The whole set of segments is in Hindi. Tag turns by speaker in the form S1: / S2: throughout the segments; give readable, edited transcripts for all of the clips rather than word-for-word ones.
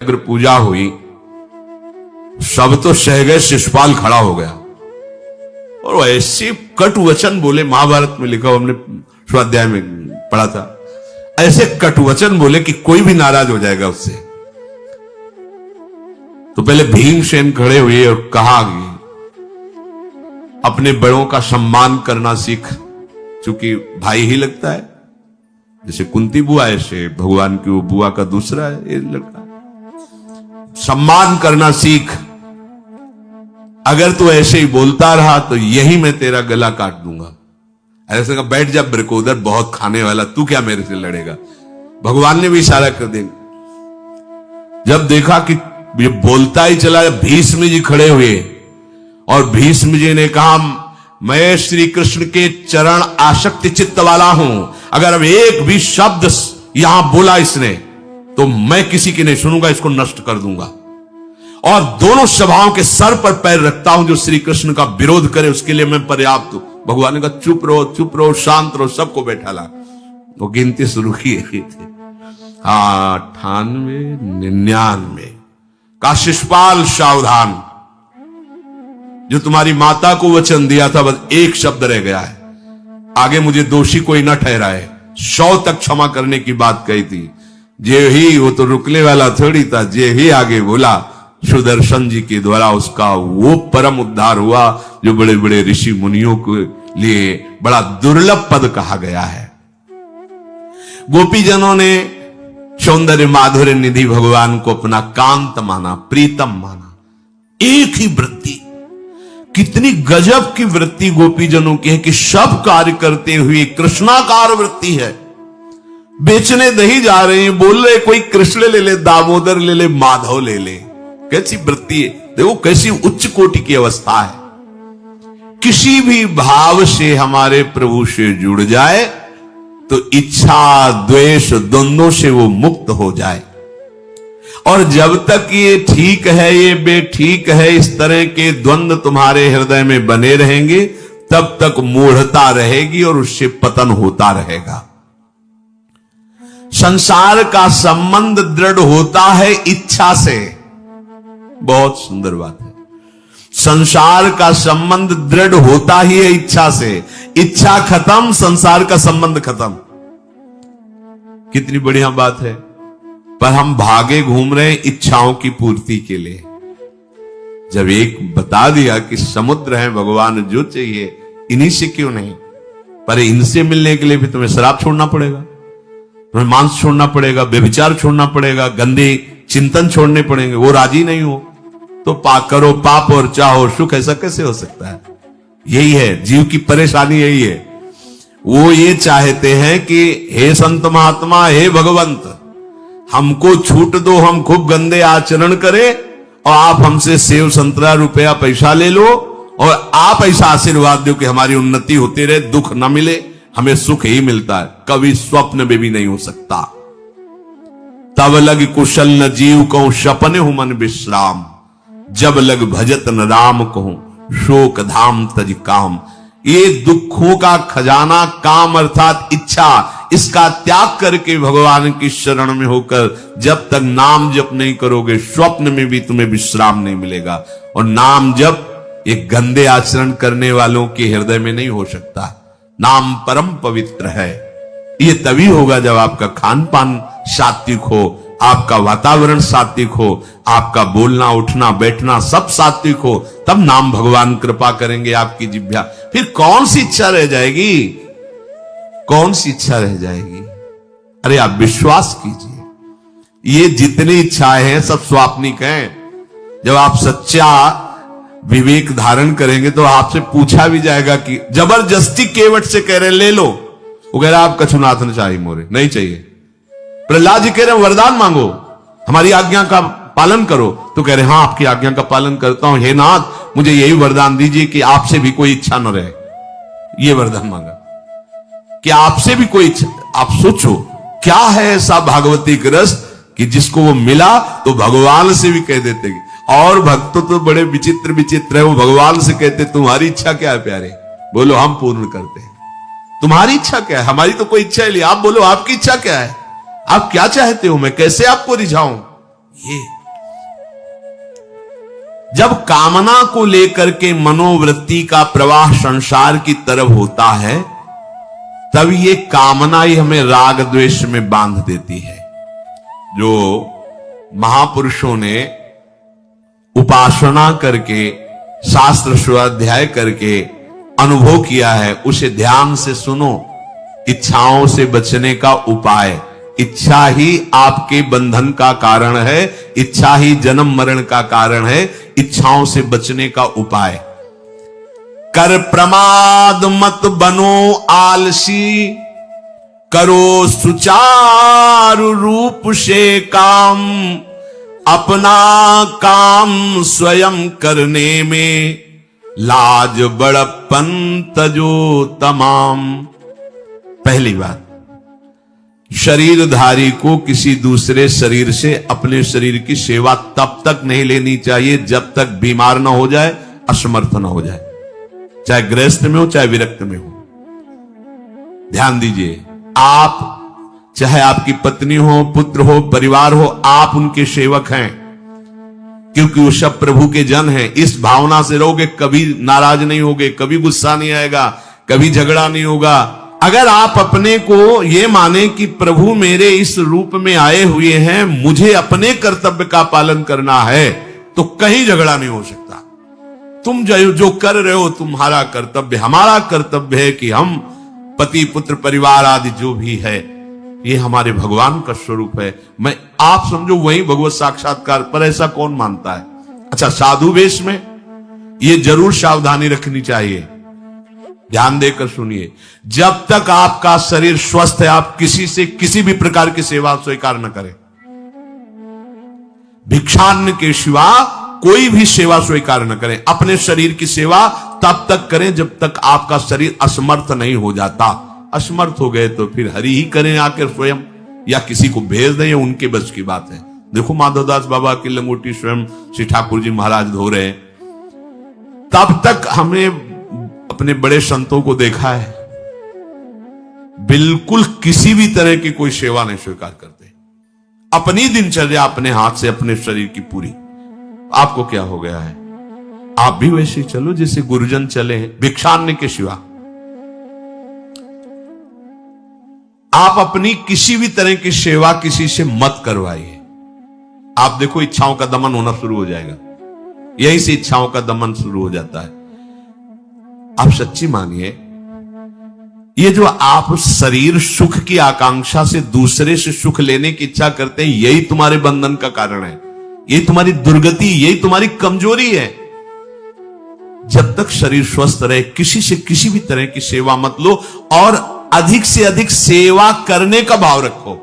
S1: अगर पूजा हुई, सब तो सह गए, शिशुपाल खड़ा हो गया और ऐसे कट वचन बोले, महाभारत में लिखा, हमने स्वाध्याय में पढ़ा था, ऐसे कट वचन बोले कि कोई भी नाराज हो जाएगा उससे। तो पहले भीमसेन खड़े हुए और कहा कि अपने बड़ों का सम्मान करना सीख, चूंकि भाई ही लगता है, जैसे कुंती बुआ ऐसे भगवान की वो बुआ का दूसरा है ये लड़का, सम्मान करना सीख। अगर तू ऐसे ही बोलता रहा तो यही मैं तेरा गला काट दूंगा। ऐसे कहा, बैठ जा ब्रिकोदर, बहुत खाने वाला, तू क्या मेरे से लड़ेगा। भगवान ने भी इशारा कर दिया। जब देखा कि ये बोलता ही चला, भीष्म जी खड़े हुए और भीष्म जी ने कहा, मैं श्री कृष्ण के चरण आसक्ति चित्त वाला हूं, अगर अब एक भी शब्द यहां बोला इसने तो मैं किसी की नहीं सुनूंगा, इसको नष्ट कर दूंगा। और दोनों सभाओं के सर पर पैर रखता हूं, जो श्री कृष्ण का विरोध करे उसके लिए मैं पर्याप्त हूं। भगवान ने कहा, चुप रहो, शांत रहो, सबको बैठा ला। वो गिनती शुरू की थी, 98, 99 का शिशुपाल सावधान, जो तुम्हारी माता को वचन दिया था बस एक शब्द रह गया है, आगे मुझे दोषी कोई न ठहराए। 100 तक क्षमा करने की बात कही थी, जे ही, वो तो रुकने वाला थोड़ी था, जे ही आगे बोला सुदर्शन जी के द्वारा उसका वो परम उद्धार हुआ जो बड़े बड़े ऋषि मुनियों के लिए बड़ा दुर्लभ पद कहा गया है। गोपीजनों ने सौंदर्य माधुर्य निधि भगवान को अपना कांत माना, प्रीतम माना। एक ही वृत्ति, कितनी गजब की वृत्ति गोपीजनों की है कि सब कार्य करते हुए कृष्णाकार वृत्ति है। बेचने दही जा रहे हैं, बोल रहे कोई कृष्ण ले ले, दामोदर ले ले, माधव ले ले। कैसी वृत्ति है, देखो कैसी उच्च कोटि की अवस्था है। किसी भी भाव से हमारे प्रभु से जुड़ जाए तो इच्छा द्वेष द्वंद्वों से वो मुक्त हो जाए। और जब तक ये ठीक है, ये बेठीक है, इस तरह के द्वंद्व तुम्हारे हृदय में बने रहेंगे, तब तक मूढ़ता रहेगी और उससे पतन होता रहेगा। संसार का संबंध दृढ़ होता है इच्छा से। बहुत सुंदर बात है, संसार का संबंध दृढ़ होता ही है इच्छा से। इच्छा खत्म, संसार का संबंध खत्म। कितनी बढ़िया बात है। पर हम भागे घूम रहे हैं इच्छाओं की पूर्ति के लिए। जब एक बता दिया कि समुद्र है भगवान, जो चाहिए इन्हीं से क्यों नहीं, पर इनसे मिलने के लिए भी तुम्हें शराब छोड़ना पड़ेगा, तुम्हें मांस छोड़ना पड़ेगा, व्यभिचार छोड़ना पड़ेगा, गंदे चिंतन छोड़ने पड़ेंगे। वो राजी नहीं हो तो करो पाप और चाहो सुख। ऐसा कैसे हो सकता है? यही है जीव की परेशानी, यही है। वो ये चाहते हैं कि हे संत महात्मा, हे भगवंत, हमको छूट दो, हम खूब गंदे आचरण करें और आप हमसे सेव संतरा रुपया पैसा ले लो और आप ऐसा आशीर्वाद दो कि हमारी उन्नति होती रहे, दुख न मिले, हमें सुख ही मिलता है। कभी स्वप्न में भी नहीं हो सकता। तब लग कुशल न जीव कहूं, सपने हूं मन विश्राम, जब लग भजत न राम कहूं, शोक धाम तज काम। ये दुखों का खजाना काम अर्थात इच्छा, इसका त्याग करके भगवान की शरण में होकर जब तक नाम जप नहीं करोगे, स्वप्न में भी तुम्हें विश्राम नहीं मिलेगा। और नाम जप एक गंदे आचरण करने वालों के हृदय में नहीं हो सकता। नाम परम पवित्र है। ये तभी होगा जब आपका खान पान सात्विक हो, आपका वातावरण सात्विक हो, आपका बोलना उठना बैठना सब सात्विक हो, तब नाम भगवान कृपा करेंगे आपकी जिह्वा। फिर कौन सी इच्छा रह जाएगी, कौन सी इच्छा रह जाएगी? अरे आप विश्वास कीजिए, ये जितनी इच्छाएं हैं सब स्वाप्निक हैं। जब आप सच्चा विवेक धारण करेंगे तो आपसे पूछा भी जाएगा कि जबरदस्ती केवट से कह रहे ले लो, वो कह रहे आप कछुनाथ न चाहिए, मोरे नहीं चाहिए। प्रहलाद जी कह रहे हैं वरदान मांगो, हमारी आज्ञा का पालन करो, तो कह रहे हाँ आपकी आज्ञा का पालन करता हूं, हे नाथ मुझे यही वरदान दीजिए कि आपसे भी कोई इच्छा न रहे। ये वरदान मांगा कि आपसे भी कोई इच्छा। आप सोचो क्या है ऐसा भागवती का रस कि जिसको वो मिला तो भगवान से भी कह देते। और भक्त तो बड़े विचित्र विचित्र है, वो भगवान से कहते तुम्हारी इच्छा क्या है प्यारे, बोलो हम पूर्ण करते हैं। तुम्हारी इच्छा क्या है, हमारी तो कोई इच्छा ही नहीं, आप बोलो आपकी इच्छा क्या है, आप क्या चाहते हो, मैं कैसे आपको रिझाऊं। ये जब कामना को लेकर के मनोवृत्ति का प्रवाह संसार की तरफ होता है, तब ये कामना ही हमें राग द्वेष में बांध देती है। जो महापुरुषों ने उपासना करके, शास्त्र स्वाध्याय करके अनुभव किया है, उसे ध्यान से सुनो। इच्छाओं से बचने का उपाय, इच्छा ही आपके बंधन का कारण है, इच्छा ही जन्म मरण का कारण है। इच्छाओं से बचने का उपाय, कर प्रमाद मत बनो आलसी, करो सुचारु रूप से काम, अपना काम स्वयं करने में लाज बड़प्पन तजो तमाम। पहली बात, शरीरधारी को किसी दूसरे शरीर से अपने शरीर की सेवा तब तक नहीं लेनी चाहिए जब तक बीमार ना हो जाए, असमर्थ ना हो जाए, चाहे गृहस्थ में हो चाहे विरक्त में हो। ध्यान दीजिए, आप चाहे आपकी पत्नी हो, पुत्र हो, परिवार हो, आप उनके सेवक हैं, क्योंकि वो सब प्रभु के जन हैं। इस भावना से रहोगे, कभी नाराज नहीं होगे, कभी गुस्सा नहीं आएगा, कभी झगड़ा नहीं होगा। अगर आप अपने को ये माने कि प्रभु मेरे इस रूप में आए हुए हैं, मुझे अपने कर्तव्य का पालन करना है, तो कहीं झगड़ा नहीं हो सकता। तुम जो कर रहे हो तुम्हारा कर्तव्य, हमारा कर्तव्य है कि हम पति पुत्र परिवार आदि जो भी है, ये हमारे भगवान का स्वरूप है। मैं आप समझो वही भगवत साक्षात्कार, पर ऐसा कौन मानता है? अच्छा, साधु वेश में ये जरूर सावधानी रखनी चाहिए। ध्यान देकर सुनिए, जब तक आपका शरीर स्वस्थ है, आप किसी से किसी भी प्रकार की सेवा स्वीकार न करें। भिक्षान्न के सिवा कोई भी सेवा स्वीकार न करें। अपने शरीर की सेवा तब तक करें जब तक आपका शरीर असमर्थ नहीं हो जाता। असमर्थ हो गए तो फिर हरि ही करें आकर स्वयं, या किसी को भेज दें, उनके बस की बात है। देखो माधवदास बाबा की लंगोटी स्वयं श्री ठाकुर जी महाराज धो रहे हैं। तब तक हमने अपने बड़े संतों को देखा है, बिल्कुल किसी भी तरह की कोई सेवा नहीं स्वीकार करते। अपनी दिनचर्या अपने हाथ से, अपने शरीर की पूरी। आपको क्या हो गया है? आप भी वैसे ही चलो जैसे गुरुजन चले हैं, भिक्षान्न के सिवा। आप अपनी किसी भी तरह की सेवा किसी से मत करवाइए। आप देखो, इच्छाओं का दमन होना शुरू हो जाएगा। यहीं से इच्छाओं का दमन शुरू हो जाता है। आप सच्ची मानिए, ये जो आप शरीर सुख की आकांक्षा से दूसरे से सुख लेने की इच्छा करते हैं, यही तुम्हारे बंधन का कारण है, यही तुम्हारी दुर्गति, यही तुम्हारी कमजोरी है। जब तक शरीर स्वस्थ रहे, किसी से किसी भी तरह की सेवा मत लो, और अधिक से अधिक सेवा करने का भाव रखो।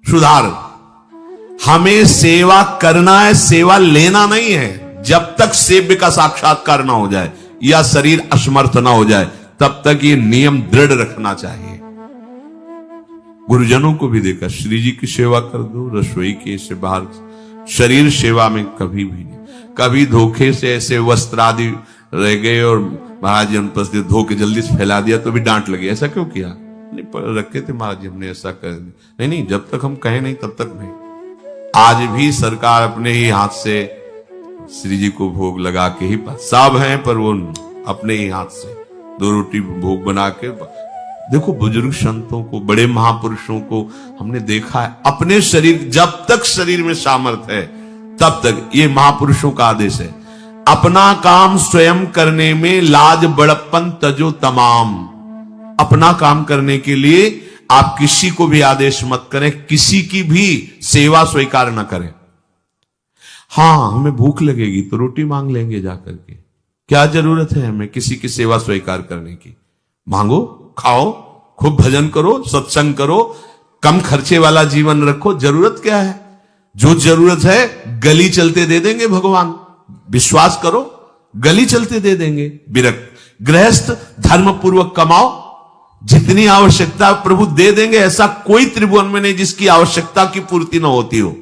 S1: सुधार, हमें सेवा करना है, सेवा लेना नहीं है। जब तक सेव्य का साक्षात्कार ना हो जाए या शरीर असमर्थ ना हो जाए, तब तक ये नियम दृढ़ रखना चाहिए। गुरुजनों को भी देखा, श्री जी की सेवा कर दो, रसोई के से बाहर शरीर सेवा में कभी भी नहीं। कभी धोखे से ऐसे वस्त्र आदि रह गए और महाराज जी अनुपस्थित, धो के जल्दी से फैला दिया तो भी डांट लगी, ऐसा क्यों किया? नहीं रखे थे महाराज जी, हमने ऐसा कर दिया। नहीं, जब तक हम कहें नहीं तब तक नहीं। आज भी सरकार अपने ही हाथ से श्री जी को भोग लगा के ही, सब हैं पर वो अपने ही हाथ से 2 रोटी भोग बना के। देखो, बुजुर्ग संतों को, बड़े महापुरुषों को हमने देखा है, अपने शरीर, जब तक शरीर में सामर्थ्य है तब तक, ये महापुरुषों का आदेश है, अपना काम स्वयं करने में लाज बड़प्पन तजो तमाम। अपना काम करने के लिए आप किसी को भी आदेश मत करें, किसी की भी सेवा स्वीकार न करें। हाँ, हमें भूख लगेगी तो रोटी मांग लेंगे जाकर के, क्या जरूरत है हमें किसी की सेवा स्वीकार करने की? मांगो, खाओ, खूब भजन करो, सत्संग करो, कम खर्चे वाला जीवन रखो। जरूरत क्या है? जो जरूरत है गली चलते दे देंगे भगवान, विश्वास करो, गली चलते दे देंगे। विरक्त गृहस्थ धर्म पूर्वक कमाओ, जितनी आवश्यकता प्रभु दे देंगे। ऐसा कोई त्रिभुवन में नहीं जिसकी आवश्यकता की पूर्ति न होती हो।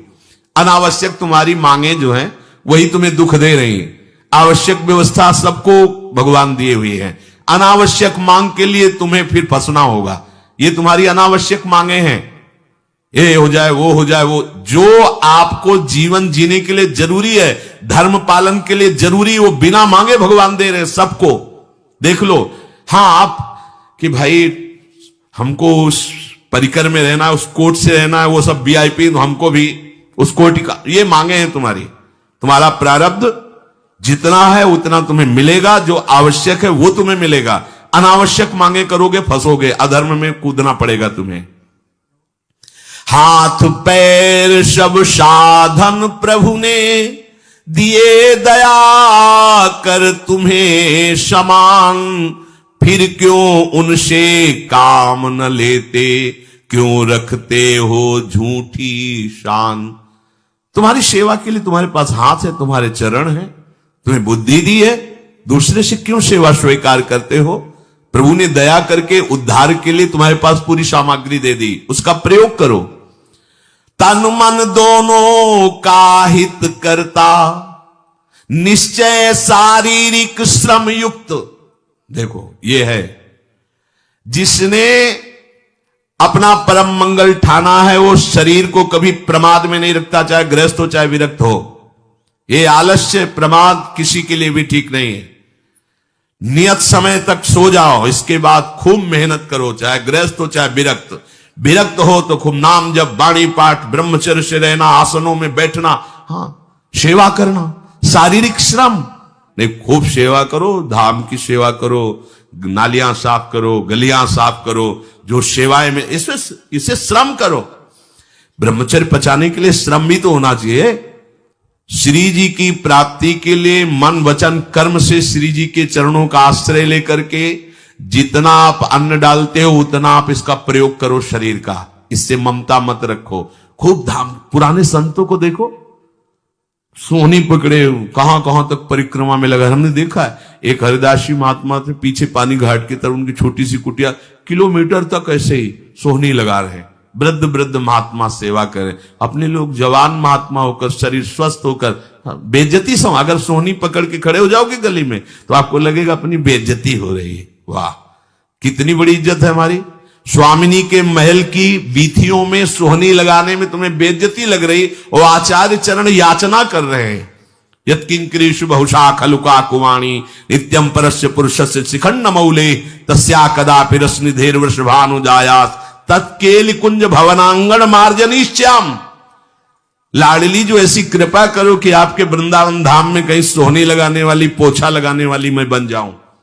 S1: अनावश्यक तुम्हारी मांगे जो हैं वही तुम्हें दुख दे रही हैं। आवश्यक व्यवस्था सबको भगवान दिए हुए हैं, अनावश्यक मांग के लिए तुम्हें फिर फंसना होगा। ये तुम्हारी अनावश्यक मांगे हैं। ये हो जाए, वो हो जाए, वो जो आपको जीवन जीने के लिए जरूरी है, धर्म पालन के लिए जरूरी, वो बिना मांगे भगवान दे रहे सबको। देख लो। हां, आप कि भाई हमको उस परिकर में रहना है, उस कोर्ट से रहना है, वो सब वीआईपी, तो हमको भी उस कोर्ट का, ये मांगे हैं तुम्हारा प्रारब्ध जितना है उतना तुम्हें मिलेगा, जो आवश्यक है वो तुम्हें मिलेगा। अनावश्यक मांगे करोगे फंसोगे, अधर्म में कूदना पड़ेगा तुम्हें। हाथ पैर सब साधन प्रभु ने दिए, दया कर तुम्हें समान, फिर क्यों उनसे काम न लेते, क्यों रखते हो झूठी शान। तुम्हारी सेवा के लिए तुम्हारे पास हाथ है, तुम्हारे चरण है, तुम्हें बुद्धि दी है, दूसरे से क्यों सेवा स्वीकार करते हो। प्रभु ने दया करके उद्धार के लिए तुम्हारे पास पूरी सामग्री दे दी, उसका प्रयोग करो। तन मन दोनों का हित करता, निश्चय शारीरिक श्रम युक्त। देखो, ये है जिसने अपना परम मंगल ठाना है, वो शरीर को कभी प्रमाद में नहीं रखता, चाहे गृहस्थ हो चाहे विरक्त हो। ये आलस्य प्रमाद किसी के लिए भी ठीक नहीं है। नियत समय तक सो जाओ, इसके बाद खूब मेहनत करो, चाहे गृहस्थ हो चाहे विरक्त। विरक्त हो तो खूब नाम जप, वाणी पाठ, ब्रह्मचर्य से रहना, आसनों में बैठना, हाँ, सेवा करना, शारीरिक श्रम नहीं, खूब सेवा करो, धाम की सेवा करो, नालियां साफ करो, गलियां साफ करो, जो सेवाएं में इसे श्रम करो। ब्रह्मचर्य पचाने के लिए श्रम भी तो होना चाहिए। श्री जी की प्राप्ति के लिए मन वचन कर्म से श्री जी के चरणों का आश्रय लेकर के जितना आप अन्न डालते हो उतना आप इसका प्रयोग करो शरीर का। इससे ममता मत रखो। खूब धाम, पुराने संतों को देखो, सोहनी पकड़े कहां कहां तक परिक्रमा में लगा। हमने देखा है एक हरिदासी महात्मा थे, पीछे पानी घाट की तरफ उनकी छोटी सी कुटिया, किलोमीटर तक ऐसे ही सोहनी लगा रहे। वृद्ध वृद्ध महात्मा सेवा करें, अपने लोग जवान महात्मा होकर, शरीर स्वस्थ होकर, बेइज्जती सम, अगर सोहनी पकड़ के खड़े हो जाओगे गली में तो आपको लगेगा अपनी बेइज्जती हो रही है। वाह, कितनी बड़ी इज्जत है हमारी। स्वामिनी के महल की वीथियों में सोहनी लगाने में तुम्हें बेइज्जती लग रही, और आचार्य चरण याचना कर रहे हैं। यत्किंकरीषु बहुशा खलुका कुवाणी, नित्यम परस्य पुरुषस्य शिखंड मौले, तस्या कदापि रसनिधेर वृषभानुजायास, तत्केल कुंज भवनांगण मार्जनीश्याम। लाडली, जो ऐसी कृपा करो कि आपके वृंदावन धाम में कहीं सोहनी लगाने वाली, पोछा लगाने वाली मैं बन जाऊं।